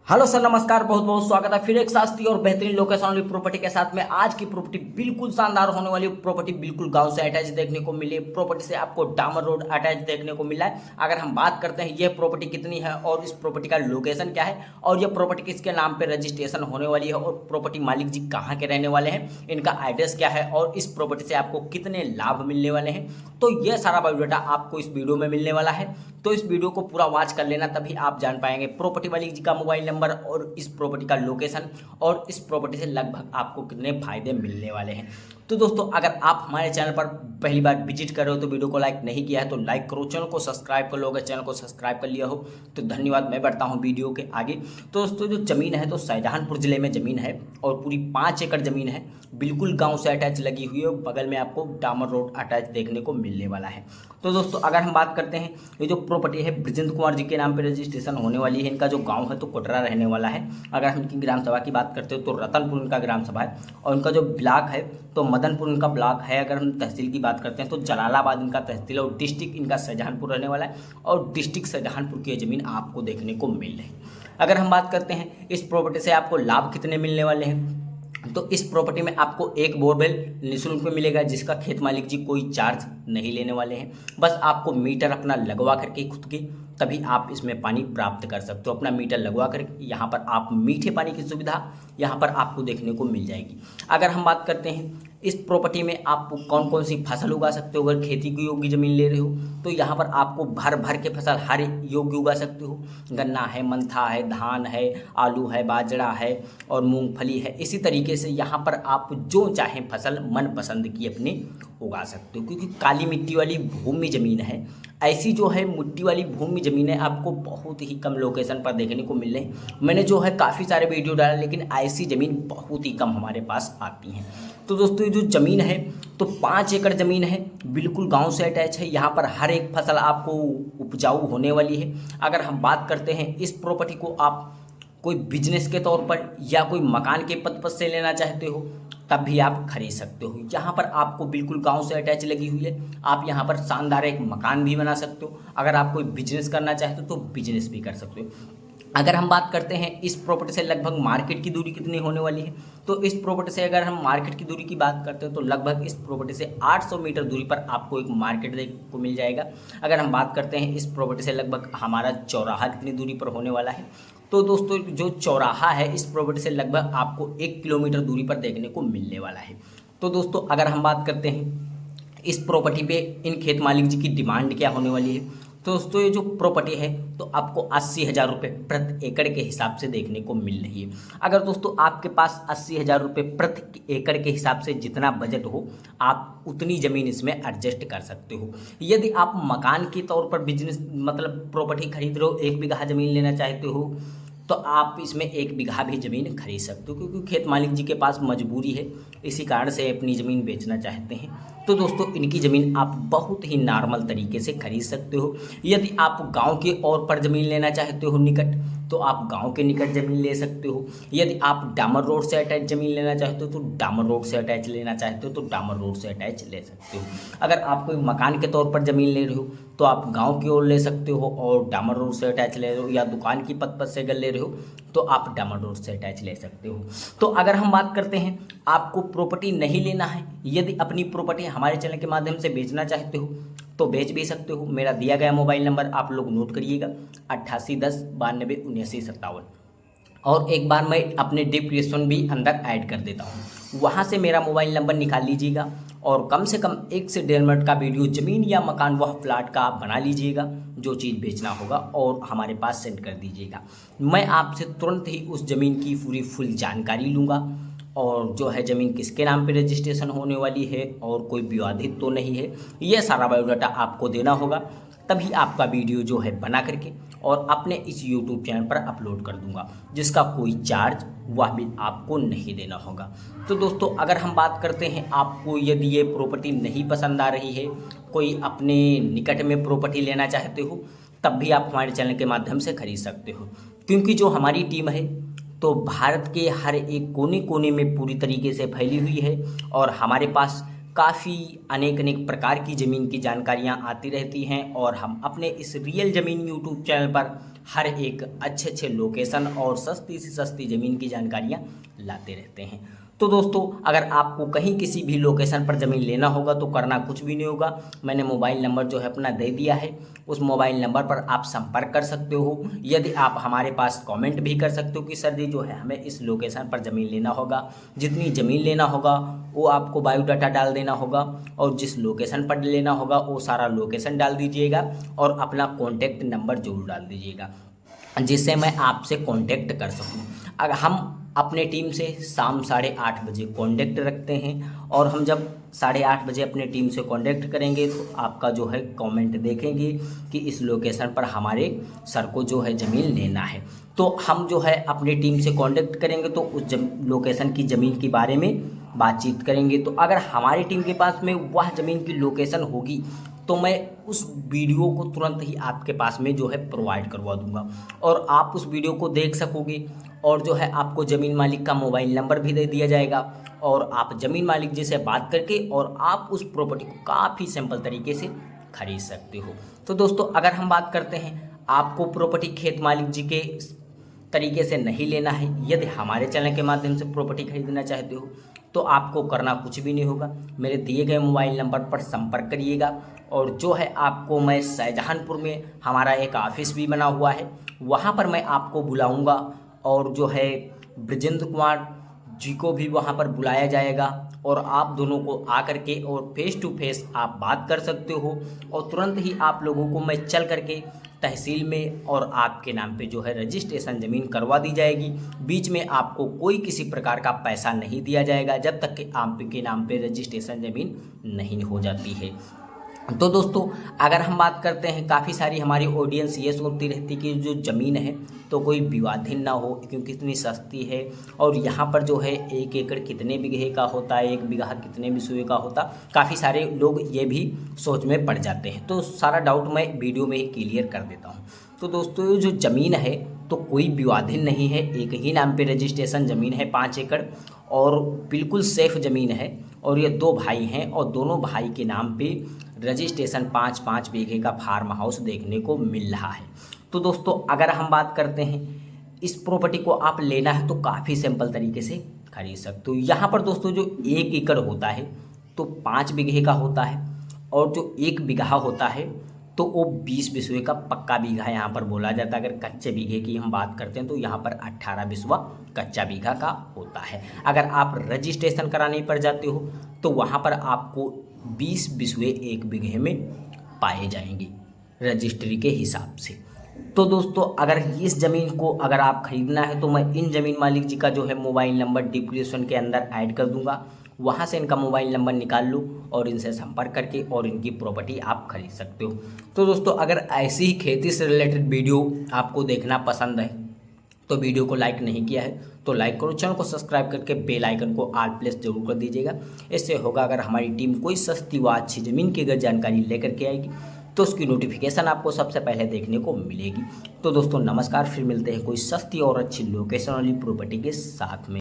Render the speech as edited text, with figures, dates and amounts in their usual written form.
Hello sir, नमस्कार। बहुत बहुत स्वागत है फिर एक सस्ती और बेहतरीन लोकेशन वाली प्रॉपर्टी के साथ में। आज की प्रॉपर्टी बिल्कुल शानदार होने वाली प्रॉपर्टी, बिल्कुल गांव से अटैच देखने को मिली। प्रॉपर्टी से आपको डामर रोड अटैच देखने को मिला है। अगर हम बात करते हैं ये प्रॉपर्टी कितनी है और इस प्रॉपर्टी का लोकेशन क्या है और ये प्रॉपर्टी किसके नाम पे रजिस्ट्रेशन होने वाली है और प्रॉपर्टी मालिक जी कहाँ के रहने वाले हैं, इनका एड्रेस क्या है और इस प्रॉपर्टी से आपको कितने लाभ मिलने वाले हैं, तो ये सारा बायोडाटा आपको इस वीडियो में मिलने वाला है। तो इस वीडियो को पूरा वॉच कर लेना, तभी आप जान पाएंगे प्रॉपर्टी मालिक जी का मोबाइल नंबर और इस प्रॉपर्टी का लोकेशन और इस प्रॉपर्टी से लगभग आपको कितने फायदे मिलने वाले हैं। तो दोस्तों, अगर आप हमारे चैनल पर पहली बार विजिट कर रहे हो तो वीडियो को लाइक नहीं किया है तो लाइक करो, चैनल को सब्सक्राइब कर लो। अगर चैनल को सब्सक्राइब कर लिया हो तो धन्यवाद। मैं बढ़ता हूं वीडियो के आगे। तो दोस्तों, जो ज़मीन है तो शाहजहांपुर ज़िले में ज़मीन है और पूरी 5 एकड़ ज़मीन है, बिल्कुल गाँव से अटैच लगी हुई है। बगल में आपको डामर रोड अटैच देखने को मिलने वाला है। तो दोस्तों, अगर हम बात करते हैं, ये जो प्रॉपर्टी है बृजेंद्र कुमार जी के नाम पे रजिस्ट्रेशन होने वाली है। इनका जो गांव है तो कोटरा रहने वाला है। अगर हम इनकी ग्राम सभा की बात करते हो तो रतनपुर इनका ग्राम सभा है और इनका जो ब्लॉक है तो मदनपुर इनका ब्लॉक है। अगर हम तहसील की बात करते हैं तो जलालाबाद इनका तहसील है और डिस्ट्रिक्ट इनका शाहजहांपुर रहने वाला है और डिस्ट्रिक्ट शाहजहांपुर की ज़मीन आपको देखने को मिल रही है। अगर हम बात करते हैं इस प्रॉपर्टी से आपको लाभ कितने मिलने वाले हैं, तो इस प्रॉपर्टी में आपको एक बोरवेल निःशुल्क में मिलेगा, जिसका खेत मालिक जी कोई चार्ज नहीं लेने वाले हैं। बस आपको मीटर अपना लगवा करके खुद की, तभी आप इसमें पानी प्राप्त कर सकते हो। अपना मीटर लगवा कर यहाँ पर आप मीठे पानी की सुविधा यहाँ पर आपको देखने को मिल जाएगी। अगर हम बात करते हैं इस प्रॉपर्टी में आप कौन कौन सी फसल उगा सकते हो, अगर खेती की योग्य ज़मीन ले रहे हो तो यहाँ पर आपको भर भर के फसल हर योग्य उगा सकते हो। गन्ना है, मंथा है, धान है, आलू है, बाजरा है और मूंगफली है। इसी तरीके से यहाँ पर आप जो चाहें फसल मन पसंद की अपनी उगा सकते हो, क्योंकि काली मिट्टी वाली भूमि ज़मीन है। ऐसी जो है मिट्टी वाली भूमि ज़मीन है आपको बहुत ही कम लोकेशन पर देखने को मिल रही है। मैंने जो है काफ़ी सारे वीडियो डाला, लेकिन ऐसी ज़मीन बहुत ही कम हमारे पास आती हैं। तो दोस्तों, ये जो ज़मीन है तो 5 एकड़ ज़मीन है, बिल्कुल गांव से अटैच है। यहाँ पर हर एक फसल आपको उपजाऊ होने वाली है। अगर हम बात करते हैं इस प्रॉपर्टी को आप कोई बिजनेस के तौर पर या कोई मकान के पर्पस से लेना चाहते हो तब भी आप खरीद सकते हो। यहाँ पर आपको बिल्कुल गांव से अटैच लगी हुई है। आप यहाँ पर शानदार एक मकान भी बना सकते हो। अगर आप कोई बिजनेस करना चाहते हो तो बिजनेस भी कर सकते हो। अगर हम बात करते हैं इस प्रॉपर्टी से लगभग मार्केट की दूरी कितनी होने वाली है, तो इस प्रॉपर्टी से अगर हम मार्केट की दूरी की बात करते हैं तो लगभग इस प्रॉपर्टी से 800 मीटर दूरी पर आपको एक मार्केट देखने को मिल जाएगा। अगर हम बात करते हैं इस प्रॉपर्टी से लगभग हमारा चौराहा कितनी दूरी पर होने वाला है, तो दोस्तों जो चौराहा है इस प्रॉपर्टी से लगभग आपको 1 किलोमीटर दूरी पर देखने को मिलने वाला है। तो दोस्तों, अगर हम बात करते हैं इस प्रॉपर्टी पे इन खेत मालिक जी की डिमांड क्या होने वाली है, तो दोस्तों ये जो प्रॉपर्टी है तो आपको 80,000 रुपये प्रति एकड़ के हिसाब से देखने को मिल रही है। अगर दोस्तों आपके पास 80,000 रुपये प्रति एकड़ के हिसाब से जितना बजट हो, आप उतनी ज़मीन इसमें एडजस्ट कर सकते हो। यदि आप मकान के तौर पर बिजनेस मतलब प्रॉपर्टी खरीद रहे हो, 1 बीघा ज़मीन लेना चाहते हो, तो आप इसमें 1 बीघा भी ज़मीन खरीद सकते हो, क्योंकि खेत मालिक जी के पास मजबूरी है, इसी कारण से अपनी ज़मीन बेचना चाहते हैं। तो दोस्तों, इनकी ज़मीन आप बहुत ही नॉर्मल तरीके से खरीद सकते हो। यदि आप गांव के और पर ज़मीन लेना चाहते हो निकट, तो आप गांव के निकट ज़मीन ले सकते हो। यदि आप डामर रोड से अटैच ज़मीन लेना चाहते हो तो डामर रोड से अटैच लेना चाहते हो तो डामर रोड से अटैच ले सकते हो। अगर आप कोई मकान के तौर पर ज़मीन ले रहे हो तो आप गांव की ओर ले सकते हो और डामर रोड से अटैच ले रहे हो, या दुकान की पर्पस से अगर ले रहे हो तो आप डामर रोड से अटैच ले सकते हो। तो अगर हम बात करते हैं आपको प्रॉपर्टी नहीं लेना है, यदि अपनी प्रॉपर्टी हमारे चैनल के माध्यम से बेचना चाहते हो तो बेच भी सकते हो। मेरा दिया गया मोबाइल नंबर आप लोग नोट करिएगा, 8810927957। और एक बार मैं अपने डिस्क्रिप्शन भी अंदर ऐड कर देता हूँ, वहाँ से मेरा मोबाइल नंबर निकाल लीजिएगा और कम से कम 1 से 1.5 मिनट का वीडियो ज़मीन या मकान व प्लाट का आप बना लीजिएगा, जो चीज़ बेचना होगा, और हमारे पास सेंड कर दीजिएगा। मैं आपसे तुरंत ही उस ज़मीन की पूरी फुल जानकारी लूँगा और जो है ज़मीन किसके नाम पे रजिस्ट्रेशन होने वाली है और कोई विवादित तो नहीं है, ये सारा बायोडाटा आपको देना होगा। तभी आपका वीडियो जो है बना करके और अपने इस YouTube चैनल पर अपलोड कर दूंगा, जिसका कोई चार्ज वह भी आपको नहीं देना होगा। तो दोस्तों, अगर हम बात करते हैं आपको यदि ये प्रॉपर्टी नहीं पसंद आ रही है, कोई अपने निकट में प्रॉपर्टी लेना चाहते हो, तब भी आप हमारे चैनल के माध्यम से खरीद सकते हो, क्योंकि जो हमारी टीम है तो भारत के हर एक कोने कोने में पूरी तरीके से फैली हुई है और हमारे पास काफ़ी अनेक अनेक प्रकार की ज़मीन की जानकारियाँ आती रहती हैं और हम अपने इस रियल ज़मीन यूट्यूब चैनल पर हर एक अच्छे अच्छे लोकेशन और सस्ती से सस्ती ज़मीन की जानकारियाँ लाते रहते हैं। तो दोस्तों, अगर आपको कहीं किसी भी लोकेशन पर ज़मीन लेना होगा तो करना कुछ भी नहीं होगा। मैंने मोबाइल नंबर जो है अपना दे दिया है, उस मोबाइल नंबर पर आप संपर्क कर सकते हो। यदि आप हमारे पास कमेंट भी कर सकते हो कि सर जी जो है हमें इस लोकेशन पर ज़मीन लेना होगा। जितनी ज़मीन लेना होगा वो आपको बायोडाटा डाल देना होगा और जिस लोकेशन पर लेना होगा वो सारा लोकेशन डाल दीजिएगा और अपना कॉन्टैक्ट नंबर ज़रूर डाल दीजिएगा, जिससे मैं आपसे कांटेक्ट कर सकूं। अगर हम अपने टीम से शाम 8:30 बजे कांटेक्ट रखते हैं और हम जब 8:30 बजे अपने टीम से कांटेक्ट करेंगे तो आपका जो है कमेंट देखेंगे कि इस लोकेशन पर हमारे सर को जो है ज़मीन लेना है। तो हम जो है अपनी टीम से कांटेक्ट करेंगे तो उस लोकेशन की ज़मीन के बारे में बातचीत करेंगे। तो अगर हमारी टीम के पास में वह ज़मीन की लोकेशन होगी तो मैं उस वीडियो को तुरंत ही आपके पास में जो है प्रोवाइड करवा दूंगा और आप उस वीडियो को देख सकोगे और जो है आपको ज़मीन मालिक का मोबाइल नंबर भी दे दिया जाएगा और आप ज़मीन मालिक जी से बात करके और आप उस प्रॉपर्टी को काफ़ी सिंपल तरीके से खरीद सकते हो। तो दोस्तों, अगर हम बात करते हैं आपको प्रॉपर्टी खेत मालिक जी के तरीके से नहीं लेना है, यदि हमारे चैनल के माध्यम से प्रॉपर्टी खरीदना चाहते हो तो आपको करना कुछ भी नहीं होगा। मेरे दिए गए मोबाइल नंबर पर संपर्क करिएगा और जो है आपको मैं शाहजहानपुर में हमारा एक ऑफिस भी बना हुआ है, वहाँ पर मैं आपको बुलाऊंगा और जो है ब्रजेंद्र कुमार जी को भी वहाँ पर बुलाया जाएगा और आप दोनों को आकर के और फेस टू फेस आप बात कर सकते हो और तुरंत ही आप लोगों को मैं चल करके तहसील में और आपके नाम पे जो है रजिस्ट्रेशन ज़मीन करवा दी जाएगी। बीच में आपको कोई किसी प्रकार का पैसा नहीं दिया जाएगा जब तक कि आपके नाम पे रजिस्ट्रेशन ज़मीन नहीं हो जाती है। तो दोस्तों, अगर हम बात करते हैं, काफ़ी सारी हमारी ऑडियंस ये सोचती रहती कि जो ज़मीन है तो कोई विवादहीन ना हो क्योंकि इतनी सस्ती है और यहाँ पर जो है 1 एकड़ कितने बीघे का होता है, 1 बीघा कितने बिस्वे का होता, काफ़ी सारे लोग ये भी सोच में पड़ जाते हैं। तो सारा डाउट मैं वीडियो में ही क्लियर कर देता हूँ। तो दोस्तों, जो ज़मीन है तो कोई विवादहीन नहीं है, एक ही नाम पे रजिस्ट्रेशन ज़मीन है 5 एकड़ और बिल्कुल सेफ ज़मीन है और ये 2 भाई हैं और दोनों भाई के नाम पे रजिस्ट्रेशन 5-5 बीघे का फार्म हाउस देखने को मिल रहा है। तो दोस्तों, अगर हम बात करते हैं इस प्रॉपर्टी को आप लेना है तो काफ़ी सिंपल तरीके से खरीद सकते हो। यहाँ पर दोस्तों जो 1 एकड़ होता है तो 5 बीघे का होता है और जो 1 बीघा होता है तो वो 20 बिस्वे का पक्का बीघा यहाँ पर बोला जाता है। अगर कच्चे बीघे की हम बात करते हैं तो यहाँ पर 18 बिस्वा कच्चा बीघा का होता है। अगर आप रजिस्ट्रेशन कराने पर जाते हो तो वहाँ पर आपको 20 बिस्वे 1 बीघे में पाए जाएंगे रजिस्ट्री के हिसाब से। तो दोस्तों, अगर इस ज़मीन को अगर आप खरीदना है तो मैं इन ज़मीन मालिक जी का जो है मोबाइल नंबर डिस्क्रिप्शन के अंदर ऐड कर दूंगा, वहाँ से इनका मोबाइल नंबर निकाल लो और इनसे संपर्क करके और इनकी प्रॉपर्टी आप खरीद सकते हो। तो दोस्तों, अगर ऐसी ही खेती से रिलेटेड वीडियो आपको देखना पसंद है तो वीडियो को लाइक नहीं किया है तो लाइक करो, चैनल को सब्सक्राइब करके बेल आइकन को ऑल प्लेस जरूर कर दीजिएगा। इससे होगा अगर हमारी टीम कोई सस्ती व अच्छी ज़मीन की अगर जानकारी लेकर के आएगी तो उसकी नोटिफिकेशन आपको सबसे पहले देखने को मिलेगी। तो दोस्तों नमस्कार, फिर मिलते हैं कोई सस्ती और अच्छी लोकेशन वाली प्रॉपर्टी के साथ में।